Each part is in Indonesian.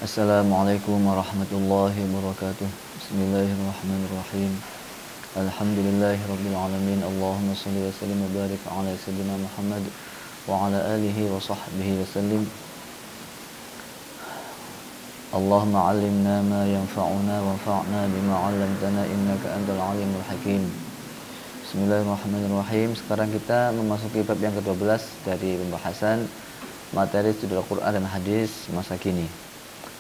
Assalamualaikum warahmatullahi wabarakatuh. Bismillahirrahmanirrahim. Alhamdulillahirabbil alamin. Allahumma shalli wa sallim wa barik ala sayyidina Muhammad wa ala alihi wa sahbihi wa sallim. Allahumma 'allimna ma yanfa'una wanfa'na bima 'allamtana innaka antal alimul hakim. Bismillahirrahmanirrahim. Sekarang kita memasuki bab yang ke-12 dari pembahasan materi studi Al-Quran dan hadis masa kini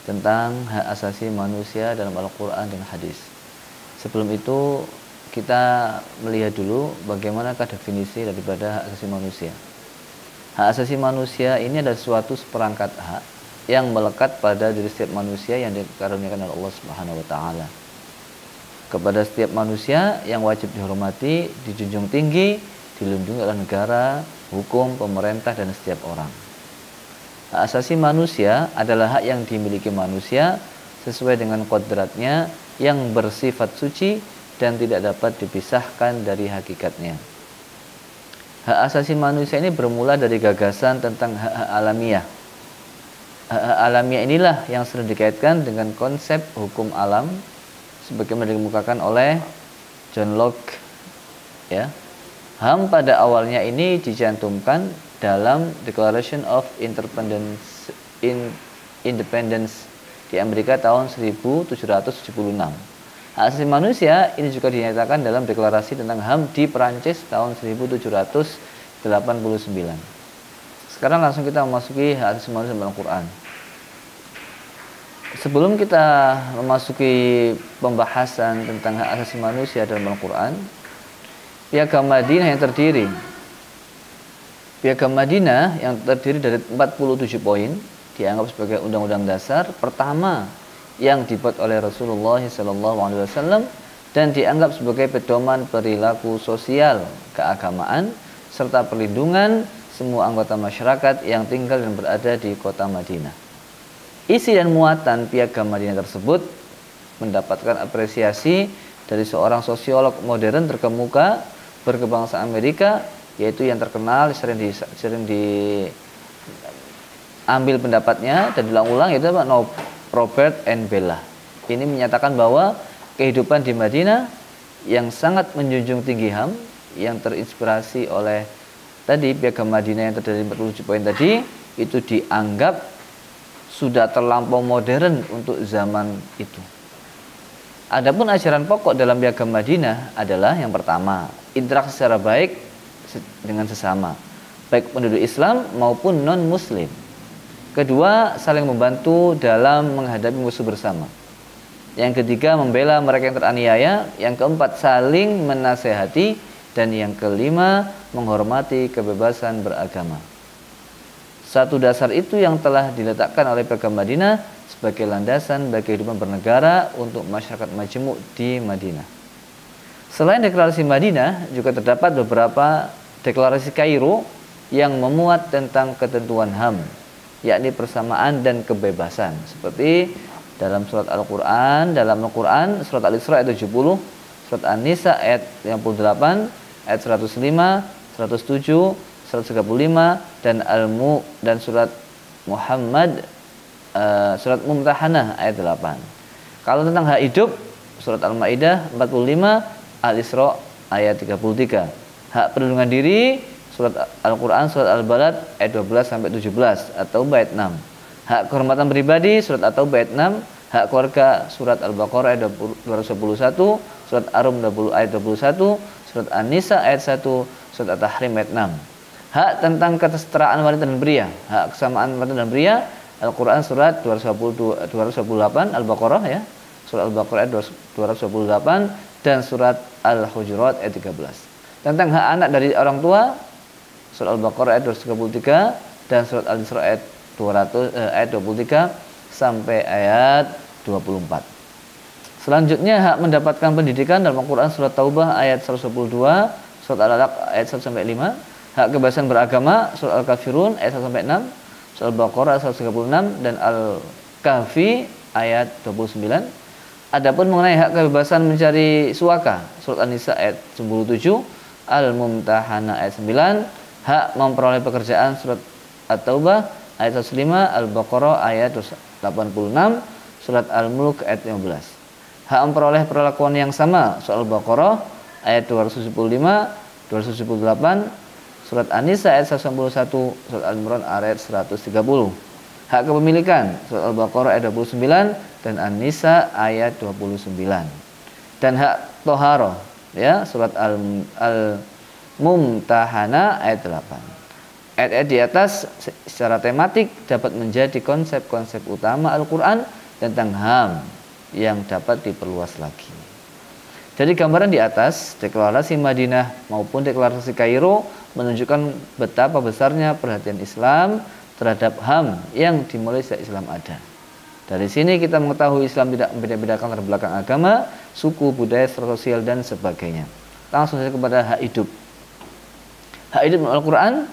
tentang hak asasi manusia dalam Al-Quran dan hadis. Sebelum itu kita melihat dulu bagaimanakah definisi daripada hak asasi manusia. Hak asasi manusia ini adalah suatu seperangkat hak yang melekat pada diri setiap manusia yang dikaruniakan oleh Allah Subhanahu wa taala. Kepada setiap manusia yang wajib dihormati, dijunjung tinggi, dilindungi oleh negara, hukum, pemerintah dan setiap orang. Hak asasi manusia adalah hak yang dimiliki manusia sesuai dengan kodratnya yang bersifat suci dan tidak dapat dipisahkan dari hakikatnya. Hak asasi manusia ini bermula dari gagasan tentang hak-hak alamiah. Hak-hak alamiah inilah yang sering dikaitkan dengan konsep hukum alam sebagaimana dikemukakan oleh John Locke. Ya. HAM pada awalnya ini dicantumkan dalam Declaration of Independence di Amerika tahun 1776. Hak asasi manusia ini juga dinyatakan dalam deklarasi tentang HAM di Perancis tahun 1789. Sekarang langsung kita memasuki hak asasi manusia dalam Al-Quran. Sebelum kita memasuki pembahasan tentang hak asasi manusia dalam Al-Quran, Piagam Madinah yang terdiri dari 47 poin dianggap sebagai undang-undang dasar pertama yang dibuat oleh Rasulullah SAW dan dianggap sebagai pedoman perilaku sosial, keagamaan serta perlindungan semua anggota masyarakat yang tinggal dan berada di kota Madinah. Isi dan muatan Piagam Madinah tersebut mendapatkan apresiasi dari seorang sosiolog modern terkemuka berkebangsaan Amerika, yaitu yang terkenal sering diambil pendapatnya dan diulang-ulang, yaitu Robert N. Bella. Ini menyatakan bahwa kehidupan di Madinah yang sangat menjunjung tinggi HAM yang terinspirasi oleh tadi Piagam Madinah yang terdiri dari 47 poin tadi itu dianggap sudah terlampau modern untuk zaman itu. Adapun ajaran pokok dalam Piagam Madinah adalah yang pertama, interaksi secara baik dengan sesama, baik penduduk Islam maupun non-Muslim. Kedua, saling membantu dalam menghadapi musuh bersama. Yang ketiga, membela mereka yang teraniaya. Yang keempat, saling menasehati. Dan yang kelima, menghormati kebebasan beragama. Satu dasar itu yang telah diletakkan oleh Piagam Madinah sebagai landasan bagi kehidupan bernegara untuk masyarakat majmuk di Madinah. Selain deklarasi Madinah, juga terdapat beberapa deklarasi Kairo yang memuat tentang ketentuan HAM, yakni persamaan dan kebebasan, seperti dalam surat Al-Quran, surat Al-Isra ayat 70, surat An-Nisa ayat 58, ayat 105, 107, 135 dan surat Muhammad surat Mumtahanah ayat 8. Kalau tentang hak hidup, surat Al-Maidah 45, Al-Isra ayat 33. Hak perlindungan diri, surat Al-Quran, surat Al-Balad ayat 12 sampai 17 atau ayat 6. Hak kehormatan pribadi, surat At-Taubah ayat 6. Hak keluarga, surat Al-Baqarah ayat 221, surat Ar-Rum ayat 21, surat An-Nisa ayat 1, surat At-Tahrim ayat 6. Hak tentang kesetaraan wanita dan pria, hak kesamaan wanita dan pria, Al-Quran surat 228, Al-Baqarah ya, surat Al-Baqarah ayat 228 dan surat Al-Hujurat ayat 13. Tentang hak anak dari orang tua, surat Al-Baqarah ayat 233 dan surat Al-Isra ayat 23 sampai ayat 24. Selanjutnya hak mendapatkan pendidikan dalam Al-Quran surat Taubah ayat 122, surat Al-Alaq ayat 1 sampai 5, hak kebebasan beragama surat Al-Kafirun ayat 1 sampai 6, surat Al-Baqarah 136 dan Al-Kahfi ayat 29. Adapun mengenai hak kebebasan mencari suaka surat An-Nisa ayat 97, Al-Mumtahanah ayat 9, hak memperoleh pekerjaan surat At-Taubah ayat 105, Al-Baqarah ayat 86, surat Al-Mulk ayat 15. Hak memperoleh perlakuan yang sama, surat Al-Baqarah ayat 275, 278, surat An-Nisa ayat 191, surat Al-Imran ayat 130. Hak kepemilikan, surat Al-Baqarah ayat 29 dan An-Nisa ayat 29. Dan hak toharoh, ya, surat Al-Mumtahana ayat 8. Ayat-ayat di atas secara tematik dapat menjadi konsep-konsep utama Al-Quran tentang HAM yang dapat diperluas lagi. Jadi gambaran di atas, deklarasi Madinah maupun deklarasi Kairo menunjukkan betapa besarnya perhatian Islam terhadap HAM yang dimulai sejak Islam ada. Dari sini kita mengetahui Islam tidak membeda-bedakan latar belakang agama, suku, budaya, sosial, dan sebagainya. Langsung saja kepada hak hidup. Hak hidup Al-Quran,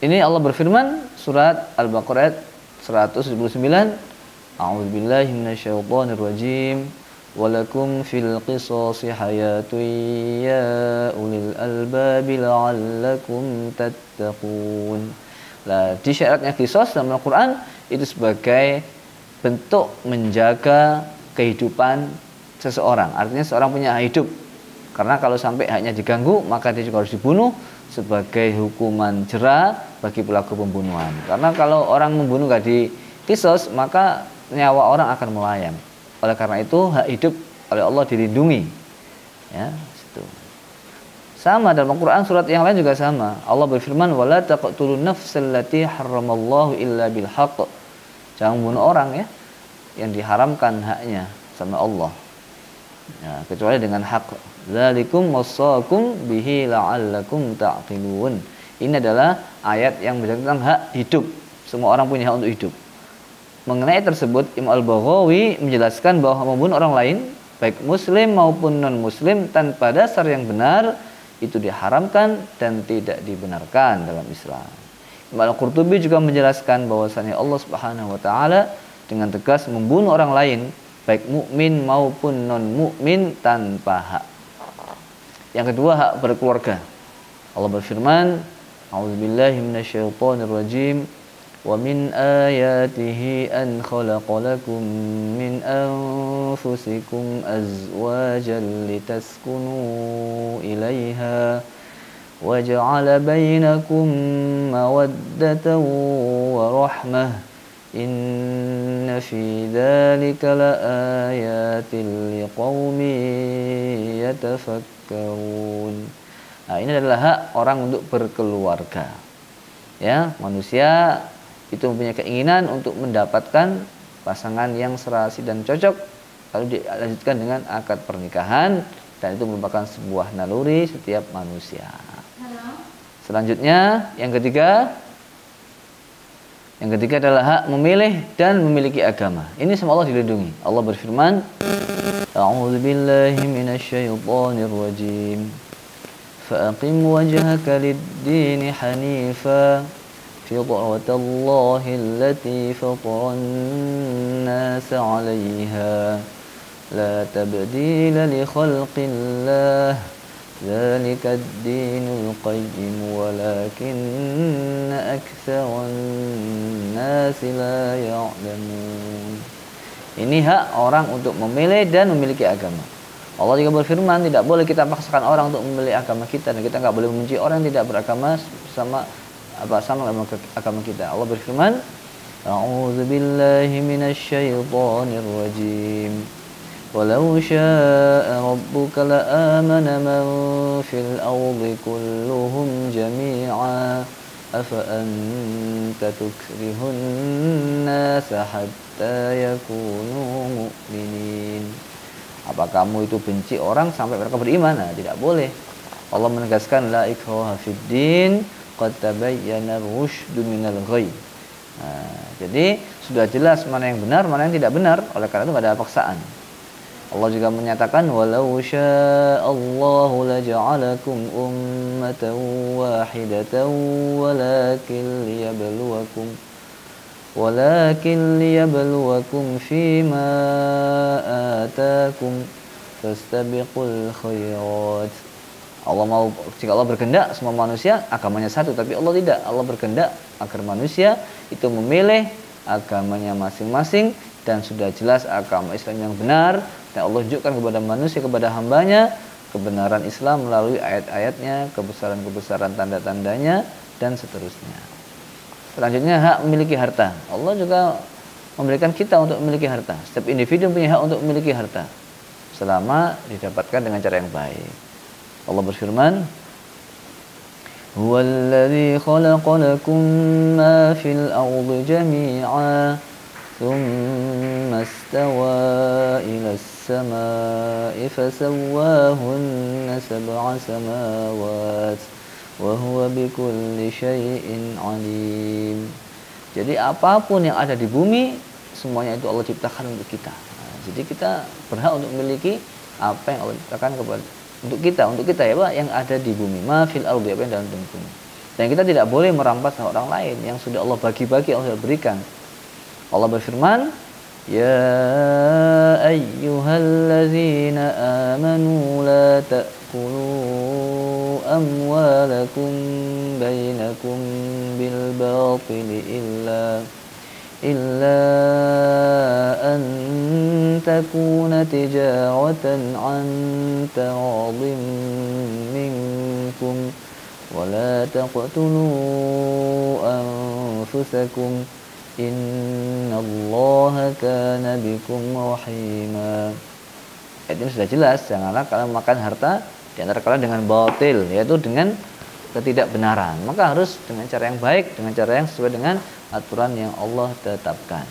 ini Allah berfirman, surat Al-Baqarah 179, A'udzubillahi minasyaitonirrajim. Walakum fil qisasi hayatun ya ulil albabi la'allakum tattaqun. Nah, di syaratnya qisas dalam Al-Quran itu sebagai bentuk menjaga kehidupan seseorang. Artinya seorang punya hak hidup. Karena kalau sampai haknya diganggu, maka dia juga harus dibunuh sebagai hukuman jera bagi pelaku pembunuhan. Karena kalau orang membunuh gak di qisas, maka nyawa orang akan melayang. Oleh karena itu hak hidup oleh Allah dilindungi. Ya, situ. Sama dalam Al-Quran surat yang lain juga sama. Allah berfirman, "Wala taqtulun nafsal lati harramallahu illa bil haqq." Jangan bunuh orang, ya, yang diharamkan haknya sama Allah. Ya, kecuali dengan hak. Dzalikum wassaqum bihi la'allakum ta'qilun. Ini adalah ayat yang berbicara tentang hak hidup. Semua orang punya hak untuk hidup. Mengenai tersebut, Imam Al-Baghawi menjelaskan bahwa membunuh orang lain, baik muslim maupun non-muslim tanpa dasar yang benar, itu diharamkan dan tidak dibenarkan dalam Islam. Imam Al-Qurtubi juga menjelaskan bahwasanya Allah Subhanahu wa taala dengan tegas membunuh orang lain, baik mukmin maupun non-mukmin tanpa hak. Yang kedua, hak berkeluarga. Allah berfirman, A'udzubillahi minasyaitonirrajim. وَمِنْ آيَاتِهِ أَنْ خَلَقَ لَكُمْ مِنْ أَنْفُسِكُمْ أَزْوَاجًا لِتَسْكُنُوا إِلَيْهَا وَجَعَلَ بَيْنَكُمْ مَوَدَّةً وَرَحْمَةً إِنَّ فِي ذَلِكَ لَآيَاتٍ لِقَوْمٍ يَتَفَكَّرُونَ. Nah, ini adalah hak orang untuk berkeluarga. Ya, manusia itu mempunyai keinginan untuk mendapatkan pasangan yang serasi dan cocok, lalu dilanjutkan dengan akad pernikahan, dan itu merupakan sebuah naluri setiap manusia. Selanjutnya, yang ketiga adalah hak memilih dan memiliki agama. Ini semua Allah dilindungi. Allah berfirman, A'udzubillahi minasyaitonirrajim. فأقم وجهك للدين حنيفا فطرة الله التي فطر الناس عليها لا تبديل لخلق الله ذلك الدين القيم ولكن أكثر الناس لا يعلمون. Ini hak orang untuk memilih dan memiliki agama. Allah juga berfirman, tidak boleh kita paksakan orang untuk memilih agama kita, dan kita nggak boleh membenci orang yang tidak beragama sama agama kita. Allah berfirman, A'udzubillahi minasyaitonirrajim. Walau syaa rabbuka la'amana man fil ardi kulluhum jami'a afa anta tukrihun nasa hatta yakunu mu'minin. Apa kamu itu benci orang sampai mereka beriman? Nah, tidak boleh. Allah menegaskan la ikraha fid din qad tabayyana ar-rusydu minal ghayy. Nah, jadi sudah jelas mana yang benar, mana yang tidak benar. Oleh karena itu tidak ada paksaan. Allah juga menyatakan walau sya'allahu laja'alakum ummatan wahidatan walakin liyabluwakum fima atakum fastabiqul khairat. Jika Allah berkehendak semua manusia agamanya satu, tapi Allah tidak. Allah berkehendak agar manusia itu memilih agamanya masing-masing dan sudah jelas agama Islam yang benar, dan Allah tunjukkan kepada manusia, kepada hambanya kebenaran Islam melalui ayat-ayatnya, kebesaran-kebesaran tanda-tandanya dan seterusnya. Selanjutnya hak memiliki harta. Allah juga memberikan kita untuk memiliki harta. Setiap individu punya hak untuk memiliki harta selama didapatkan dengan cara yang baik. Allah berfirman, "Huwallazi khalaqa lakum ma fil ardi jami'a, tsumma istawa ila as-samaa'i fasawwahunna sab'a samawat, wa huwa bikulli syai'in 'alim." Jadi apapun yang ada di bumi semuanya itu Allah ciptakan untuk kita. Nah, jadi kita berhak untuk memiliki apa yang Allah ciptakan untuk kita ya Pak, yang ada di bumi. Ma fil ardi, apa yang dalam bumi. Dan kita tidak boleh merampas hak orang lain yang sudah Allah bagi-bagi, Allah sudah berikan. Allah berfirman, "Ya ayyuhallazina amanu la ta'kulu amwalakum bainakum bil batili illa an takuna tijaratan an taradin minkum wa la taqtulu anfusakum innallaha kana bikum rahima." Ayat ini sudah jelas, janganlah kalian makan harta di antara kalian dengan batil, yaitu dengan ketidakbenaran. Maka harus dengan cara yang baik, dengan cara yang sesuai dengan aturan yang Allah tetapkan.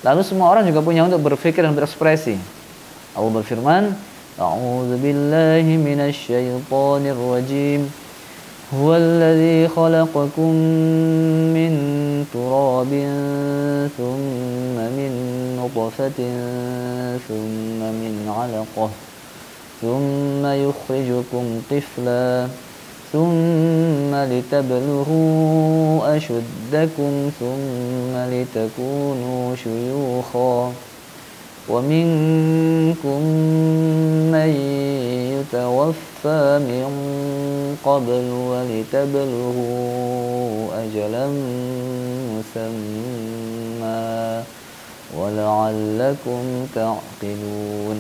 Lalu semua orang juga punya untuk berpikir dan berekspresi. Allah berfirman, "A'udzu billahi minasy syaithanir rajim. Huwallazi khalaqakum min turabin thumma min nutfatin thumma min 'alaqah thumma yukhrijukum tiflan ثم لتبلغوا أشدكم ثم لتكونوا شيوخا ومنكم من يتوفى من قبل ولتبلغوا أجلا مسمى ولعلكم تعقلون.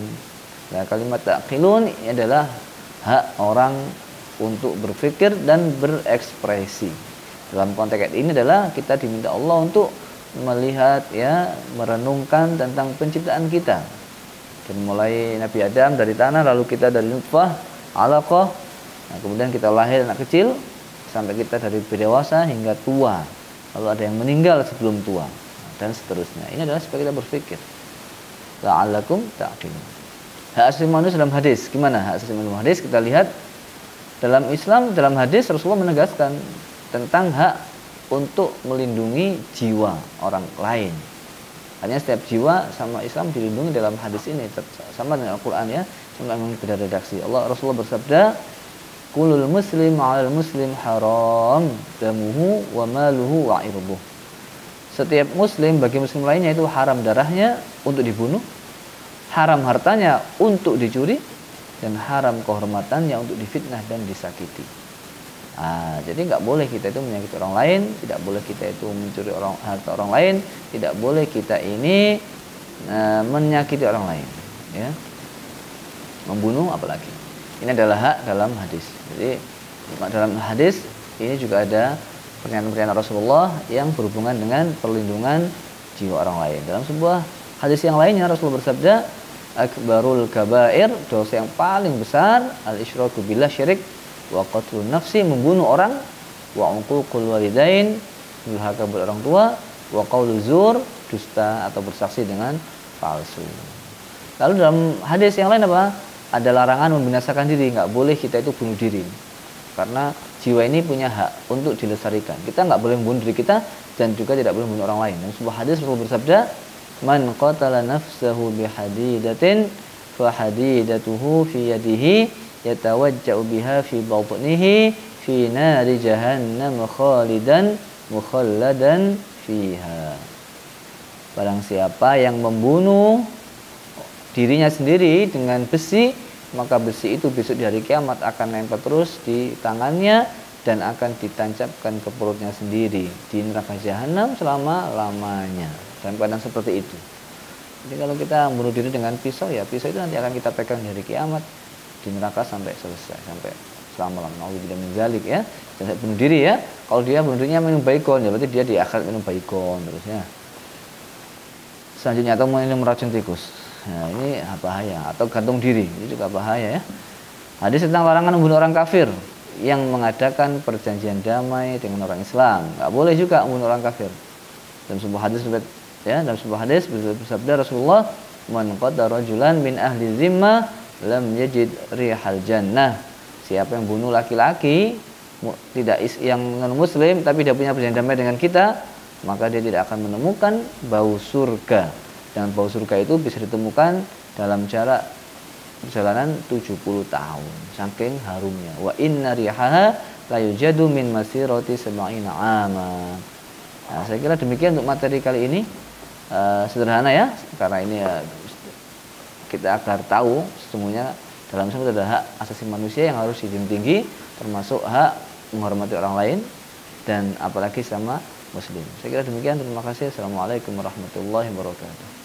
Nah, kalimat ta'qilun adalah hak orang untuk berpikir dan berekspresi. Dalam konteks ini adalah kita diminta Allah untuk melihat ya, merenungkan tentang penciptaan kita. Dan mulai Nabi Adam dari tanah, lalu kita dari nutfah, 'alaqah. Nah, kemudian kita lahir anak kecil sampai kita dari dewasa hingga tua. Lalu ada yang meninggal sebelum tua dan seterusnya. Ini adalah supaya kita berpikir. La'allakum ta'qilun. Hak asasi manusia dalam hadis. Gimana hak asasi manusia dalam hadis? Kita lihat dalam Islam, dalam hadis Rasulullah menegaskan tentang hak untuk melindungi jiwa orang lain. Hanya setiap jiwa sama Islam dilindungi dalam hadis ini, sama dengan Al-Quran ya, cuma memang beda redaksi. Rasulullah bersabda, "Kulul muslim 'alal muslim haram damuhu wa maluhu wa irbuh." Setiap muslim bagi muslim lainnya itu haram darahnya untuk dibunuh, haram hartanya untuk dicuri, dan haram kehormatannya untuk difitnah dan disakiti. Jadi nggak boleh kita itu menyakiti orang lain, tidak boleh kita itu mencuri harta orang lain, tidak boleh kita ini menyakiti orang lain, ya, membunuh apalagi. Ini adalah hak dalam hadis. Jadi dalam hadis ini juga ada pernyataan Rasulullah yang berhubungan dengan perlindungan jiwa orang lain. Dalam sebuah hadis yang lainnya Rasulullah bersabda, "Akbarul kabair," dosa yang paling besar, al-isyraku billah, syirik, wa qatlun nafsi, membunuh orang, wa uququl walidain, durhaka kepada orang tua, wa qaulu zur, dusta atau bersaksi dengan palsu. Lalu dalam hadis yang lain apa? Ada larangan membinasakan diri, nggak boleh kita itu bunuh diri. Karena jiwa ini punya hak untuk dilestarikan. Kita nggak boleh membunuh diri kita dan juga tidak boleh membunuh orang lain. Dan sebuah hadis Rasulullah bersabda, "Man qatala nafsahu bihadidatin fa hadidatuhu fi yadihi yatawajja'u biha fi batnihi fi nari jahannam khalidan mukhalladan fiha." Barang siapa yang membunuh dirinya sendiri dengan besi, maka besi itu besok di hari kiamat akan nempel terus di tangannya dan akan ditancapkan ke perutnya sendiri di neraka jahanam selama-lamanya. Dalam keadaan seperti itu. Jadi kalau kita bunuh diri dengan pisau, ya pisau itu nanti akan kita pegang dari kiamat di neraka sampai selesai, sampai selama-lamanya. Nauzubillah min dzalik ya. Dan bunuh diri ya. Kalau dia bunuh dirinya minum baikon, ya berarti dia di akhirat minum baikon terusnya. Selanjutnya atau minum racun tikus. Nah, ini bahaya. Atau gantung diri, ini juga bahaya ya. Hadis tentang larangan membunuh orang kafir yang mengadakan perjanjian damai dengan orang Islam. Enggak boleh juga membunuh orang kafir. Dalam sebuah hadis ya, dalam sebuah hadis bersabda Rasulullah, "Man qadara rajulan min ahli zimmah lam yajid rihal jannah." Siapa yang bunuh laki-laki tidak yang non muslim tapi dia punya perjanjian damai dengan kita, maka dia tidak akan menemukan bau surga. Dan bau surga itu bisa ditemukan dalam jarak perjalanan 70 tahun saking harumnya. Wa inna rihaha la yujadu min masirati sab'ina ama. Nah, saya kira demikian untuk materi kali ini. Sederhana ya, karena ini ya, kita agar tahu sesungguhnya dalam Islam ada hak asasi manusia yang harus dijunjung tinggi, termasuk hak menghormati orang lain dan apalagi sama muslim. Saya kira demikian. Terima kasih. Assalamualaikum warahmatullahi wabarakatuh.